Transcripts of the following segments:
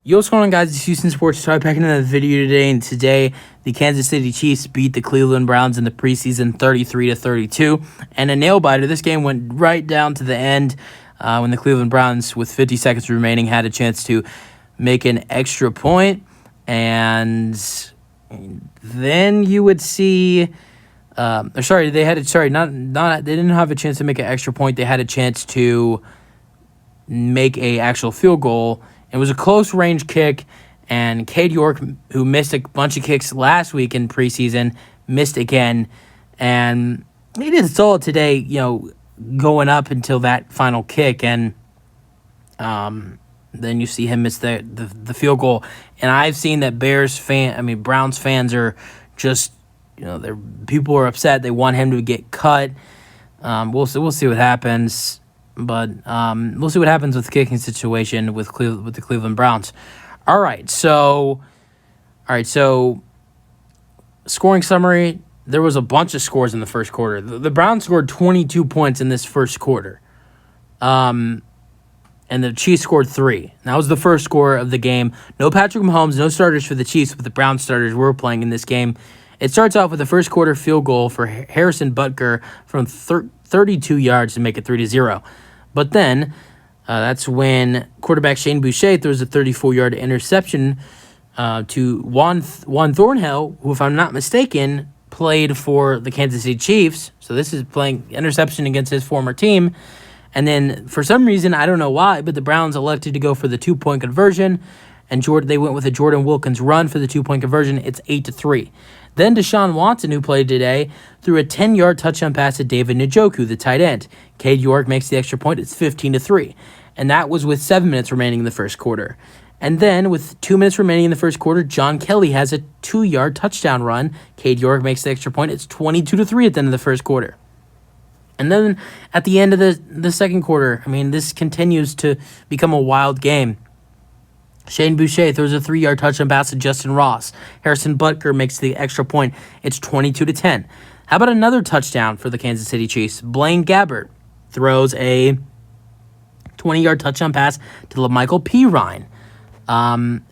Yo, what's going on, guys? It's Houston Sports Talk back in another video today, and today the Kansas City Chiefs beat the Cleveland Browns in the preseason 33-32, and a nail-biter. This game went right down to the end when the Cleveland Browns, with 50 seconds remaining, had a chance to make an extra point, and then you would see... they didn't have a chance to make an extra point. They had a chance to make a actual field goal. It was a close-range kick, and Cade York, who missed a bunch of kicks last week in preseason, missed again. And he did solid today, going up until that final kick, and then you see him miss the field goal. And I've seen that Browns fans are just, people are upset. They want him to get cut. We'll see what happens. But we'll see what happens with the kicking situation with the Cleveland Browns. All right, so scoring summary. There was a bunch of scores in the first quarter. The Browns scored 22 points in this first quarter, and the Chiefs scored 3. That was the first score of the game. No Patrick Mahomes, no starters for the Chiefs, but the Browns starters were playing in this game. It starts off with a first quarter field goal for Harrison Butker from 32 yards to make it 3-0. But then, that's when quarterback Shane Boucher throws a 34-yard interception to Juan Thornhill, who, if I'm not mistaken, played for the Kansas City Chiefs. So this is playing interception against his former team. And then, for some reason, I don't know why, but the Browns elected to go for the 2-point conversion, and they went with a Jordan Wilkins run for the 2-point conversion. It's 8-3. Then Deshaun Watson, who played today, threw a 10-yard touchdown pass to David Njoku, the tight end. Cade York makes the extra point. It's 15-3. And that was with 7 minutes remaining in the first quarter. And then, with 2 minutes remaining in the first quarter, John Kelly has a 2-yard touchdown run. Cade York makes the extra point. It's 22-3 at the end of the first quarter. And then, at the end of the second quarter, this continues to become a wild game. Shane Boucher throws a 3-yard touchdown pass to Justin Ross. Harrison Butker makes the extra point. It's 22-10. How about another touchdown for the Kansas City Chiefs? Blaine Gabbert throws a 20-yard touchdown pass to LaMichael Pirine.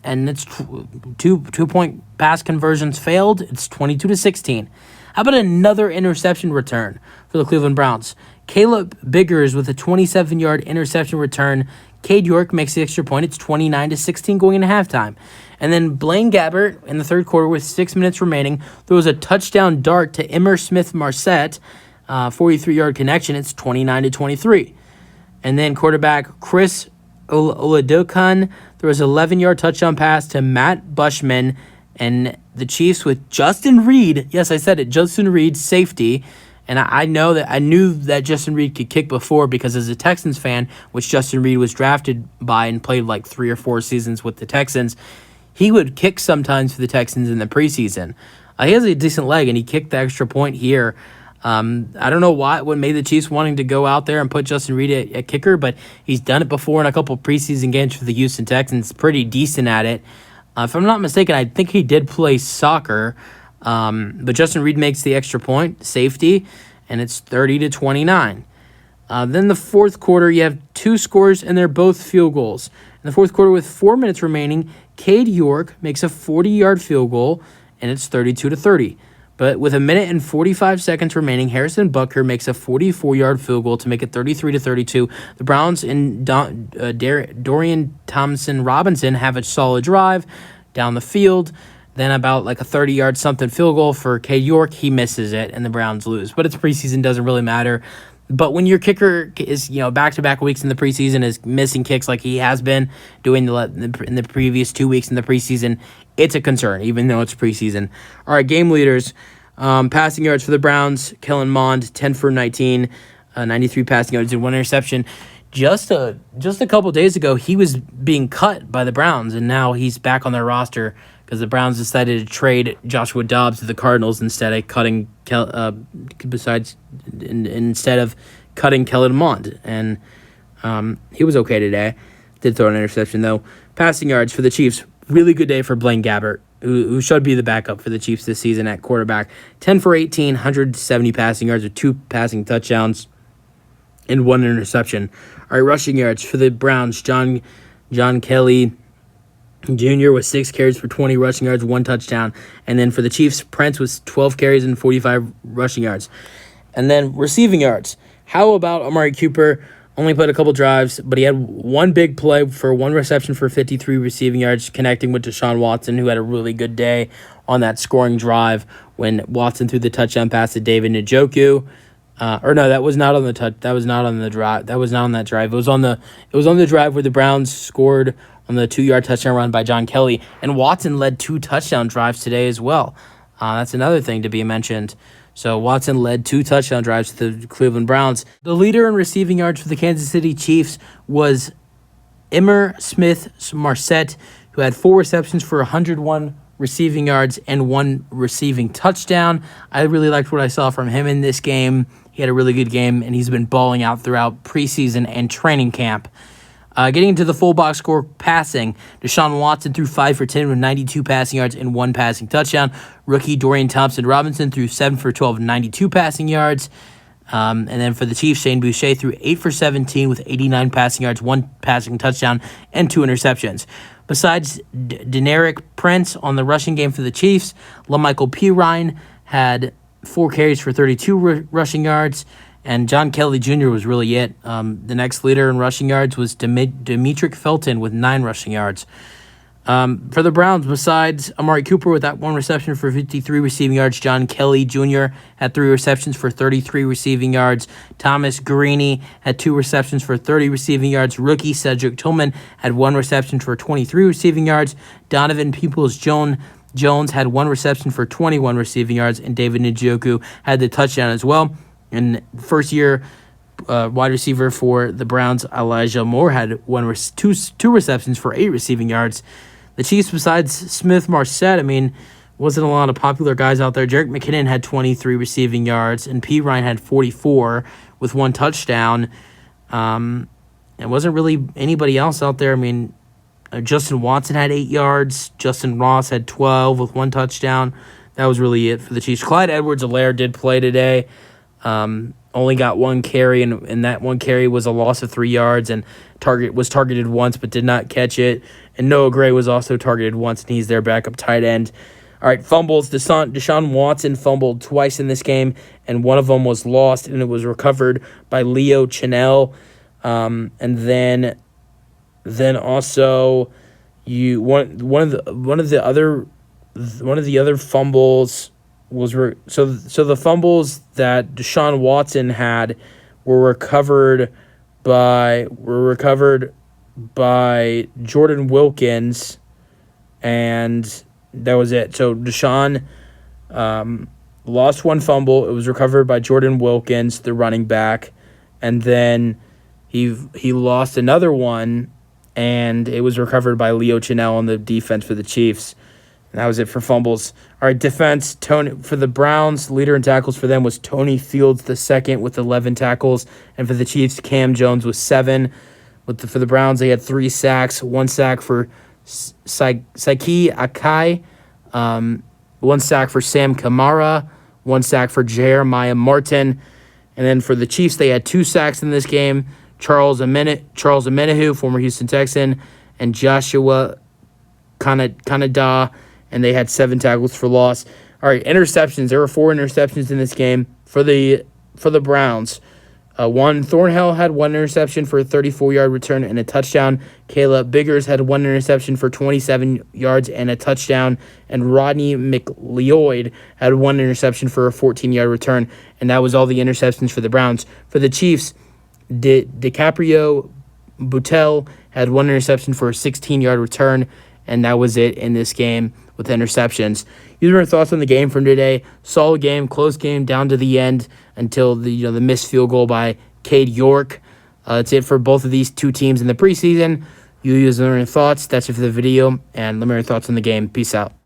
And it's two-point pass conversions failed. It's 22-16. How about another interception return for the Cleveland Browns? Caleb Biggers with a 27-yard interception return. Cade York makes the extra point. It's 29-16 going into halftime. And then Blaine Gabbert in the third quarter with 6 minutes remaining throws a touchdown dart to Emmer Smith-Marset, 43-yard connection. It's 29-23. And then quarterback Chris Oladokun throws an 11-yard touchdown pass to Matt Bushman, and the Chiefs with Justin Reed. Yes, I said it. Justin Reed, safety. And I knew that Justin Reed could kick before, because as a Texans fan, which Justin Reed was drafted by and played like 3 or 4 seasons with the Texans, he would kick sometimes for the Texans in the preseason. He has a decent leg, and he kicked the extra point here. I don't know what made the Chiefs wanting to go out there and put Justin Reed at kicker, but he's done it before in a couple preseason games for the Houston Texans. Pretty decent at it. If I'm not mistaken, I think he did play soccer. But Justin Reed makes the extra point, safety, and it's 30-29. Then the fourth quarter, you have 2 scores, and they're both field goals. In the fourth quarter, with 4 minutes remaining, Cade York makes a 40-yard field goal, and it's 32-30. But with 1 minute and 45 seconds remaining, Harrison Butker makes a 44-yard field goal to make it 33-32. The Browns and Dorian Thompson-Robinson have a solid drive down the field. Then about like a 30-yard something field goal for Cade York. He misses it, and the Browns lose. But it's preseason, doesn't really matter. But when your kicker is, back-to-back weeks in the preseason is missing kicks like he has been doing in the previous 2 weeks in the preseason, it's a concern, even though it's preseason. All right, game leaders. Passing yards for the Browns, Kellen Mond, 10 for 19, 93 passing yards and 1 interception. Just a couple days ago, he was being cut by the Browns, and now he's back on their roster because the Browns decided to trade Joshua Dobbs to the Cardinals instead of cutting Kellen Mond. And he was okay today. Did throw an interception, though. Passing yards for the Chiefs, really good day for Blaine Gabbert, who should be the backup for the Chiefs this season at quarterback. 10 for 18, 170 passing yards with 2 passing touchdowns and 1 interception. All right, rushing yards for the Browns, John Kelly Jr. was 6 carries for 20 rushing yards, 1 touchdown. And then for the Chiefs, Prince was 12 carries and 45 rushing yards. And then receiving yards. How about Amari Cooper? Only played a couple drives, but he had one big play for 1 reception for 53 receiving yards, connecting with Deshaun Watson, who had a really good day on that scoring drive when Watson threw the touchdown pass to David Njoku. That was not on the touch. That was not on the drive. That was not on that drive. It was on the drive where the Browns scored on the 2-yard touchdown run by John Kelly, and Watson led 2 touchdown drives today as well. That's another thing to be mentioned. So Watson led 2 touchdown drives to the Cleveland Browns. The leader in receiving yards for the Kansas City Chiefs was Emmer Smith-Marset, who had 4 receptions for 101 receiving yards and 1 receiving touchdown. I really liked what I saw from him in this game. He had a really good game, and he's been balling out throughout preseason and training camp. Getting into the full box score passing, Deshaun Watson threw 5 for 10 with 92 passing yards and 1 passing touchdown. Rookie Dorian Thompson-Robinson threw 7 for 12 and 92 passing yards. And then for the Chiefs, Shane Boucher threw 8 for 17 with 89 passing yards, 1 passing touchdown, and 2 interceptions. Besides Deneric Prince on the rushing game for the Chiefs, LaMichael Pirine had 4 carries for 32 rushing yards. And John Kelly Jr. was really it. The next leader in rushing yards was Demetric Felton with 9 rushing yards. For the Browns, besides Amari Cooper with that 1 reception for 53 receiving yards, John Kelly Jr. had 3 receptions for 33 receiving yards. Thomas Greeny had 2 receptions for 30 receiving yards. Rookie Cedric Tillman had 1 reception for 23 receiving yards. Donovan Peoples-Jones had 1 reception for 21 receiving yards, and David Njoku had the touchdown as well. And first-year wide receiver for the Browns, Elijah Moore, had two receptions for 8 receiving yards. The Chiefs, besides Smith-Marset, wasn't a lot of popular guys out there. Jerick McKinnon had 23 receiving yards, and Pirine had 44 with 1 touchdown. It wasn't really anybody else out there. Justin Watson had 8 yards. Justin Ross had 12 with 1 touchdown. That was really it for the Chiefs. Clyde Edwards-Helaire did play today. Only got 1 carry, and that 1 carry was a loss of 3 yards, and was targeted once but did not catch it. And Noah Gray was also targeted once, and he's their backup tight end. All right, fumbles. Deshaun Watson fumbled twice in this game, and one of them was lost, and it was recovered by Leo Chenal. And then also one of the other fumbles was so the fumbles that Deshaun Watson had were recovered by Jordan Wilkins, and that was it. So Deshaun lost 1 fumble. It was recovered by Jordan Wilkins, the running back, and then he lost another one, and it was recovered by Leo Chenal on the defense for the Chiefs. And that was it for fumbles. All right, defense. For the Browns, leader in tackles for them was Tony Fields II with 11 tackles. And for the Chiefs, Cam Jones with 7. For the Browns, they had 3 sacks. 1 sack for Saiki Akai. 1 sack for Sam Kamara. 1 sack for Jeremiah Martin. And then for the Chiefs, they had 2 sacks in this game. Charles Omenihu, former Houston Texan, and Joshua Kanada, and they had 7 tackles for loss. All right, interceptions. There were 4 interceptions in this game for the Browns. Thornhill had 1 interception for a 34-yard return and a touchdown. Caleb Biggers had 1 interception for 27 yards and a touchdown. And Rodney McLeod had 1 interception for a 14-yard return. And that was all the interceptions for the Browns. For the Chiefs, DiCaprio Boutel had 1 interception for a 16-yard return. And that was it in this game with interceptions. These are our thoughts on the game from today. Solid game, close game down to the end until the missed field goal by Cade York. That's it for both of these 2 teams in the preseason. You use your thoughts. That's it for the video, and let me know your thoughts on the game. Peace out.